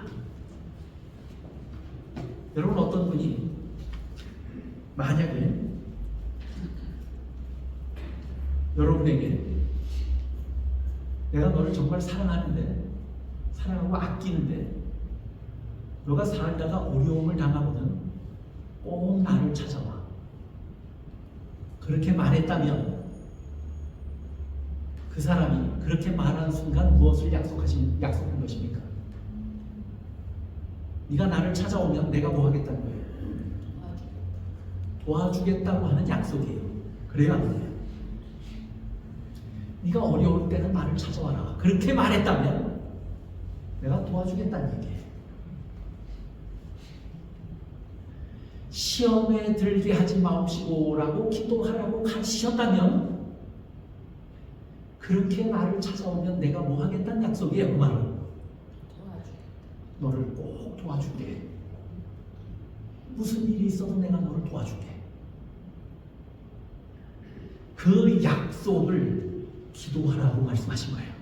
여러분 어떤 분이 만약에 여러분에게 내가 너를 정말 사랑하는데 사랑하고 아끼는데 너가 살다가 어려움을 당하거든 꼭 나를 찾아와 그렇게 말했다면 그 사람이 그렇게 말하는 순간 무엇을 약속한 것입니까? 네가 나를 찾아오면 내가 뭐 하겠다는 거예요? 도와주겠다고 하는 약속이에요. 그래요, 안 그래요? 네가 어려울 때는 나를 찾아와라. 그렇게 말했다면 내가 도와주겠다는 얘기예요. 시험에 들게 하지 마옵시고라고 기도하라고 가르치셨다면 그렇게 나를 찾아오면 내가 뭐 하겠다는 약속이에요. 그 말은 너를 꼭 도와줄게. 무슨 일이 있어도 내가 너를 도와줄게. 그 약속을 기도하라고 말씀하신 거예요.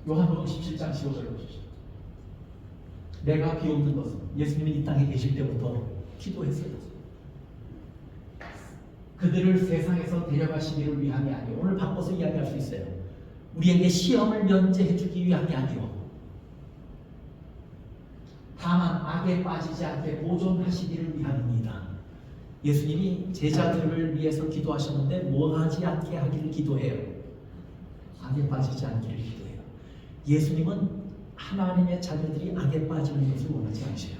요한복음 17장 15절을 보십시오. 내가 비옵는 것은 예수님이 이 땅에 계실 때부터 기도했어요. 그들을 세상에서 데려가시기를 위함이 아니요. 오늘 바꿔서 이야기할 수 있어요. 우리에게 시험을 면제해 주기 위함이 아니요. 다만 악에 빠지지 않게 보존하시기를 위함입니다. 예수님이 제자들을 위해서 기도하셨는데 뭐 하지 않게 하기를 기도해요. 악에 빠지지 않기를 기도해요. 예수님은 하나님의 자녀들이 악에 빠지는 것을 원하지 않으세요.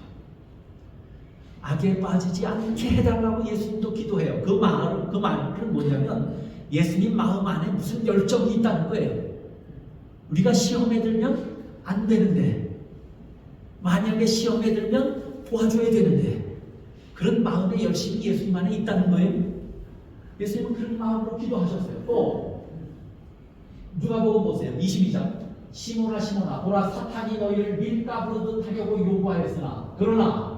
악에 빠지지 않게 해달라고 예수님도 기도해요. 그 말은 뭐냐면 예수님 마음 안에 무슨 열정이 있다는 거예요. 우리가 시험에 들면 안 되는데 만약에 시험에 들면 도와줘야 되는데 그런 마음의 열심이 예수님 안에 있다는 거예요. 예수님은 그런 마음으로 기도하셨어요. 또 누가복음 보세요. 22장 시몬아 시몬아 보라 사탄이 너희를 밀가부르듯 하려고 요구하였으나 그러나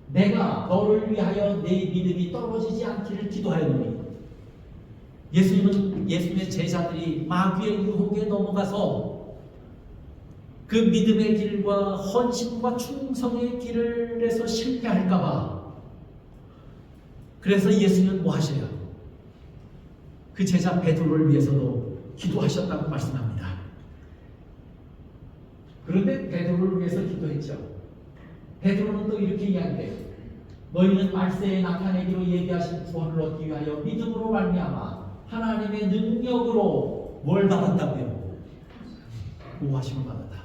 내가 너를 위하여 내 믿음이 떨어지지 않기를 기도하였노니. 예수님은 예수님의 제자들이 마귀의 유혹에 넘어가서 그 믿음의 길과 헌신과 충성의 길을 해서 실패할까봐 그래서 예수님은 뭐 하셔요? 그 제자 베드로를 위해서도 기도하셨다고 말씀합니다. 그런데 베드로를 위해서 기도했죠. 베드로는 또 이렇게 이야기해요. 너희는 말세에 나타내기로 예비하신 구원을 얻기 위하여 믿음으로 말미암아 하나님의 능력으로 뭘 받았다고요? 구하심을 받았다.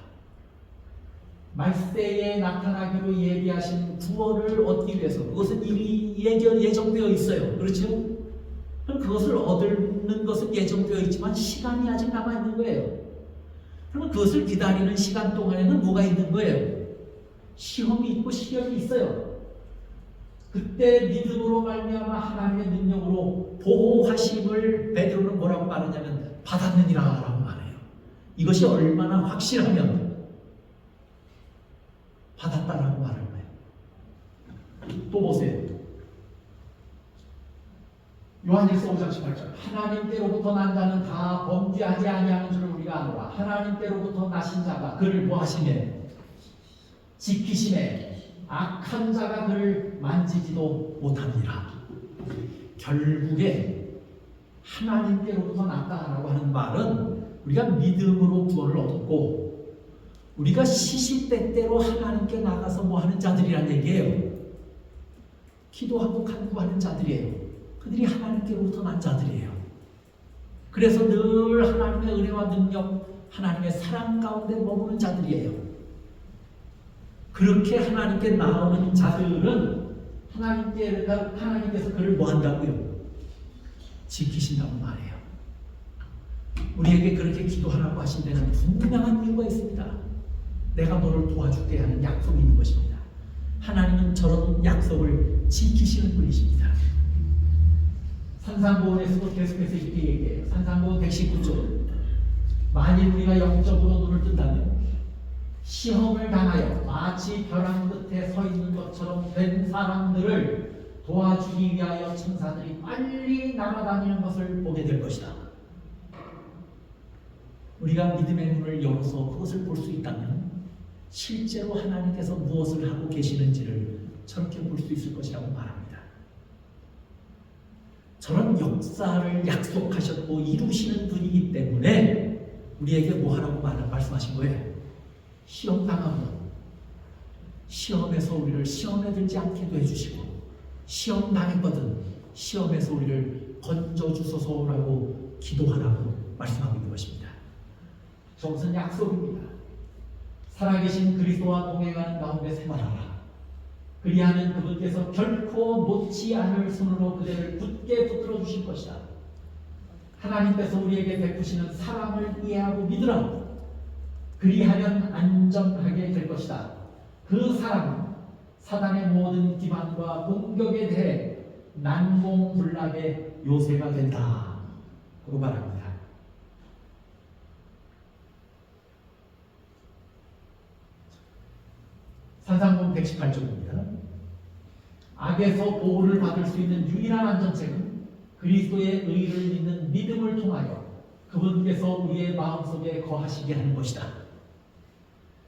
말세에 나타나기로 예비하신 구원을 얻기 위해서 그것은 이미 예정되어 있어요. 그렇죠? 그럼 그것을 얻는 것은 예정되어 있지만 시간이 아직 남아있는 거예요. 그러면 그것을 기다리는 시간 동안에는 뭐가 있는 거예요? 시험이 있고 시련이 있어요. 그때 믿음으로 말미암아 하나님의 능력으로 보호하심을 베드로는 뭐라고 말하냐면 받았느니라 라고 말해요. 이것이 얼마나 확실하면 받았다라고 말하는 거예요. 또 보세요. 요한일서 5장 18절 하나님께로부터 난 자는 다 범죄하지 아니하는 줄을 우리가 아노라. 하나님께로부터 나신 자가 그를 뭐하시매 지키심에 악한 자가 그를 만지지도 못하니라. 결국에 하나님께로부터 났다라고 하는 말은 우리가 믿음으로 구원을 얻었고 우리가 시시때때로 하나님께 나가서 뭐 하는 자들이란 얘기예요. 기도하고 간구하는 자들이에요. 그들이 하나님께로부터 난 자들이에요. 그래서 늘 하나님의 은혜와 능력 하나님의 사랑 가운데 머무는 자들이에요. 그렇게 하나님께 나오는 자들은 하나님께서 그를 뭐 한다고요? 지키신다고 말해요. 우리에게 그렇게 기도하라고 하신 데는 분명한 이유가 있습니다. 내가 너를 도와줄게 하는 약속이 있는 것입니다. 하나님은 저런 약속을 지키시는 분이십니다. 산상보훈에서도 계속해서 이렇게 얘기해요. 산상보훈 119조. 만일 우리가 영적으로 눈을 뜬다면 시험을 당하여 마치 벼랑 끝에 서 있는 것처럼 된 사람들을 도와주기 위하여 천사들이 빨리 날아다니는 것을 보게 될 것이다. 우리가 믿음의 눈을 열어서 그것을 볼 수 있다면 실제로 하나님께서 무엇을 하고 계시는지를 저렇게 볼 수 있을 것이라고 말합니다. 저런 역사를 약속하셨고 이루시는 분이기 때문에 우리에게 뭐 하라고 말씀하신 거예요? 시험 당하면 시험에서 우리를 시험에 들지 않게도 해주시고, 시험 당했거든 시험에서 우리를 건져주소서라고 기도하라고 말씀하고 있는 것입니다. 저것은 약속입니다. 살아계신 그리스도와 동행하는 가운데 생활하라. 그리하면 그분께서 결코 놓지 않을 손으로 그대를 굳게 붙들어 주실 것이다. 하나님께서 우리에게 베푸시는 사랑을 이해하고 믿으라. 그리하면 안전하게 될 것이다. 그 사랑은 사단의 모든 기만과 공격에 대해 난공불락의 요새가 된다. 그고 말합니다. 산상보훈 118쪽입니다. 악에서 보호를 받을 수 있는 유일한 안전책은 그리스도의 의를 믿는 믿음을 통하여 그분께서 우리의 마음속에 거하시게 하는 것이다.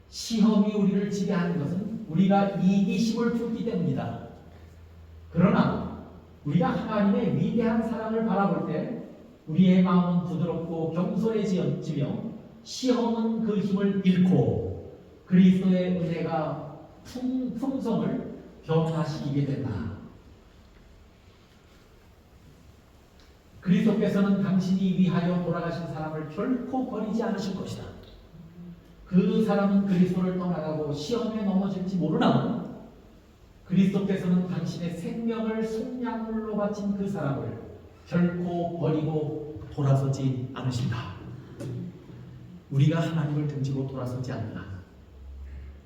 시험이 우리를 지배하는 것은 우리가 이기심을 품기 때문이다. 그러나 우리가 하나님의 위대한 사랑을 바라볼 때 우리의 마음은 부드럽고 겸손해지며 시험은 그 힘을 잃고 그리스도의 은혜가 풍성을 경하시게 된다. 그리스도께서는 당신이 위하여 돌아가신 사람을 결코 버리지 않으실 것이다. 그 사람은 그리스도를 떠나가고 시험에 넘어질지 모르나 그리스도께서는 당신의 생명을 속량물로 바친 그 사람을 결코 버리고 돌아서지 않으신다. 우리가 하나님을 등지고 돌아서지 않나,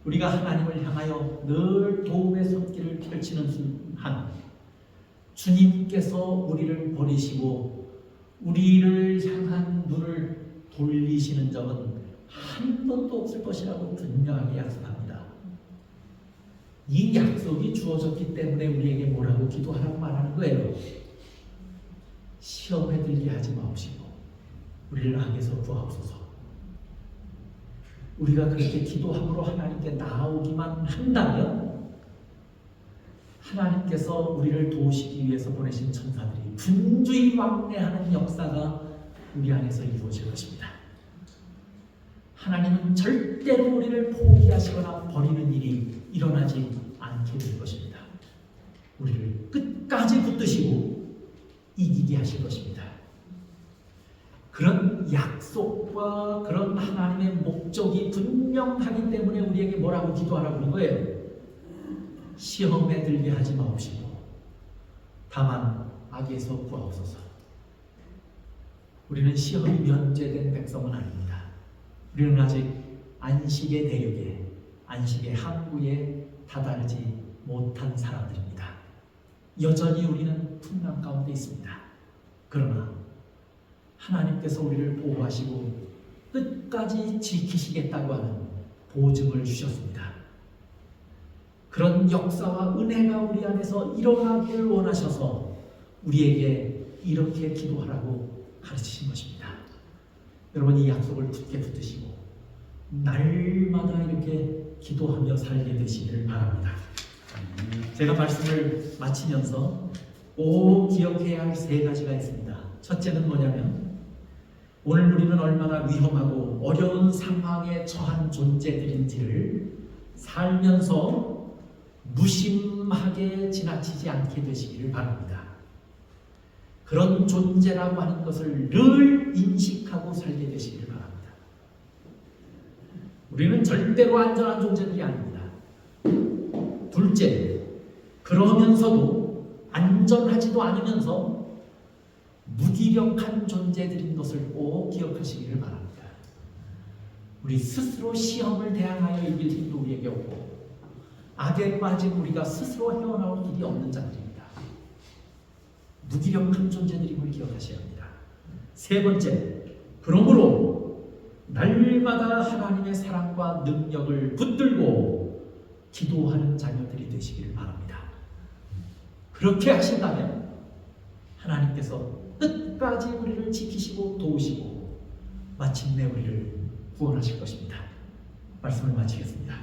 우리가 하나님을 향하여 늘 도움의 손길을 펼치는 한 주님께서 우리를 버리시고 우리를 향한 눈을 돌리시는 적은 한 번도 없을 것이라고 분명하게 약속합니다. 이 약속이 주어졌기 때문에 우리에게 뭐라고 기도하라고 말하는 거예요. 시험에 들게 하지 마옵시고 우리를 악에서 구하옵소서. 우리가 그렇게 기도함으로 하나님께 나아오기만 한다면 하나님께서 우리를 도우시기 위해서 보내신 천사들이 분주히 왕래하는 역사가 우리 안에서 이루어질 것입니다. 하나님은 절대로 우리를 포기하시거나 버리는 일이 일어나지 않게 될 것입니다. 우리를 끝까지 붙드시고 이기게 하실 것입니다. 그런 약속과 그런 하나님의 목적이 분명하기 때문에 우리에게 뭐라고 기도하라고 하는 거예요? 시험에 들게 하지 마옵시고 다만 악에서 구하옵소서. 우리는 시험이 면제된 백성은 아닙니다. 우리는 아직 안식의 대륙에, 안식의 항구에 다다르지 못한 사람들입니다. 여전히 우리는 풍랑 가운데 있습니다. 그러나 하나님께서 우리를 보호하시고 끝까지 지키시겠다고 하는 보증을 주셨습니다. 그런 역사와 은혜가 우리 안에서 일어나기를 원하셔서 우리에게 이렇게 기도하라고 가르치신 것입니다. 여러분, 이 약속을 굳게 붙드시고 날마다 이렇게 기도하며 살게 되시기를 바랍니다. 제가 말씀을 마치면서 꼭 기억해야 할 세 가지가 있습니다. 첫째는 뭐냐면 오늘 우리는 얼마나 위험하고 어려운 상황에 처한 존재들인지를 살면서 무심하게 지나치지 않게 되시기를 바랍니다. 그런 존재라고 하는 것을 늘 인식하고 살게 되시기를 바랍니다. 우리는 절대로 안전한 존재들이 아닙니다. 둘째, 그러면서도 안전하지도 않으면서 무기력한 존재들인 것을 꼭 기억하시기를 바랍니다. 우리 스스로 시험을 대항하여 이길 힘도 우리에게 없고 악에 빠진 우리가 스스로 헤어나올 길이 없는 자들입니다. 무기력한 존재들임을 기억하셔야 합니다. 세 번째, 그러므로 날마다 하나님의 사랑과 능력을 붙들고 기도하는 자녀들이 되시기를 바랍니다. 그렇게 하신다면 하나님께서 끝까지 우리를 지키시고 도우시고 마침내 우리를 구원하실 것입니다. 말씀을 마치겠습니다.